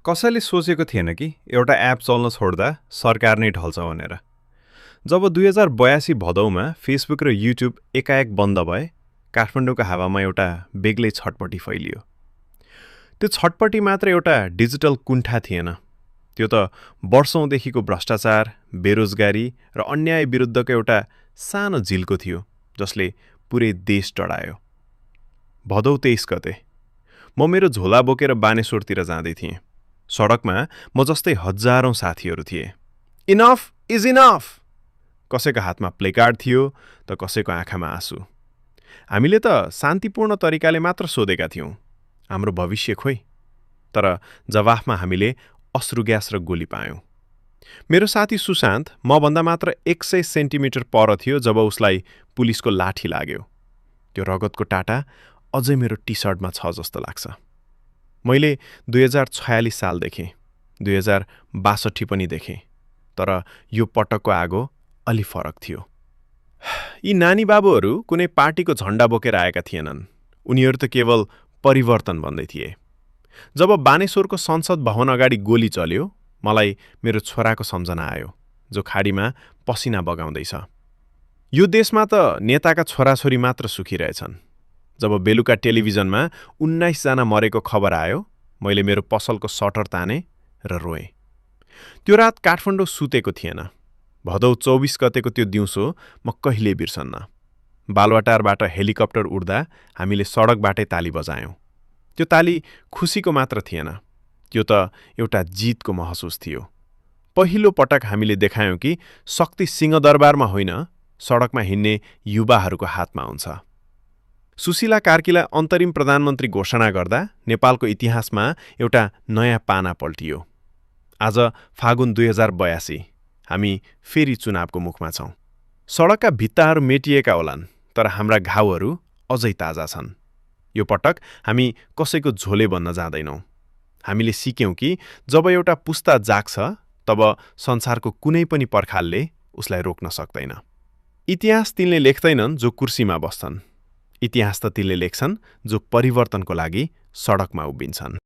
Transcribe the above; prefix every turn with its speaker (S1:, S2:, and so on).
S1: कसैले सोचेको थिएन कि एउटा एप चल्न छोड्दा सरकार नै ढल्छ भनेर। जब 2082 भदौमा फेसबुक र युट्युब एकाएक बन्द भए, काठमाडौँको हावामा एउटा बेग्लै छटपटी फैलियो। त्यो छटपटी मात्र एउटा डिजिटल कुण्ठा थिएन, त्यो त वर्षौंदेखिको भ्रष्टाचार, बेरोजगारी र अन्याय विरुद्धको एउटा सानो झिल्को थियो, जसले पुरै देश डढायो। भदौ 23 गते म मेरो झोला बोकेर बानेश्वरतिर जाँदै थिएँ। सडकमा म जस्तै हजारौं साथीहरू थिए। Enough is enough! कसैको हातमा प्लेकार्ड थियो त कसैको आँखामा आँसु। हामीले त शान्तिपूर्ण तरिकाले मात्र सोधेका थियौं, हाम्रो भविष्य खोइ। तर जवाफमा हामीले अश्रु ग्यास र गोली पायौं। मेरो साथी सुशान्त मभन्दा मात्र 100 सेन्टिमिटर पर थियो जब उसलाई पुलिसको लाठी लाग्यो। त्यो रगतको टाटा अझै मेरो टी सर्टमा छ जस्तो लाग्छ। मैले 2046 साल देखेँ, 2062 पनि देखेँ, तर यो पटकको आगो अलि फरक थियो। यी नानी बाबुहरू कुनै पार्टीको झण्डा बोकेर आएका थिएनन्, उनीहरू त केवल परिवर्तन भन्दै थिए। जब बानेश्वरको संसद भवन अगाडि गोली चल्यो, मलाई मेरो छोराको सम्झना आयो, जो खाडीमा पसिना बगाउँदैछ। यो देशमा त नेताका छोराछोरी मात्र सुखिरहेछन्। जब बेलुका टेलिभिजनमा 19 जना मरेको खबर आयो, मैले मेरो पसलको सटर ताने र रोएँ। त्यो रात काठमाडौँ सुतेको थिएन। भदौ 24 गतेको त्यो दिउँसो म कहिल्यै बिर्सन्न। बालुवाटारबाट हेलिकप्टर उड्दा हामीले सडकबाटै ताली बजायौं। त्यो ताली खुसीको मात्र थिएन, त्यो त एउटा जितको महसुस थियो। पहिलो पटक हामीले देखायौं कि शक्ति सिंहदरबारमा होइन, सडकमा हिँड्ने युवाहरूको हातमा हुन्छ। सुशीला कार्कीलाई अन्तरिम प्रधानमन्त्री घोषणा गर्दा नेपालको इतिहासमा एउटा नयाँ पाना पल्टियो। आज फागुन 2082, हामी फेरि चुनावको मुखमा छौं। सडकका भित्ताहरू मेटिएका होलान्, तर हाम्रा घाउहरू अझै ताजा छन्। यो पटक हामी कसैको झोले बन्न जाँदैनौं। हामीले सिक्यौं कि जब एउटा पुस्ता जाग्छ, तब संसारको कुनै पनि पर्खालले उसलाई रोक्न सक्दैन। इतिहास तिनले लेख्दैनन् जो कुर्सीमा बस्छन्, इतिहास त तिनले लेख्छन् जो परिवर्तनको लागि सडकमा उभिन्छन्।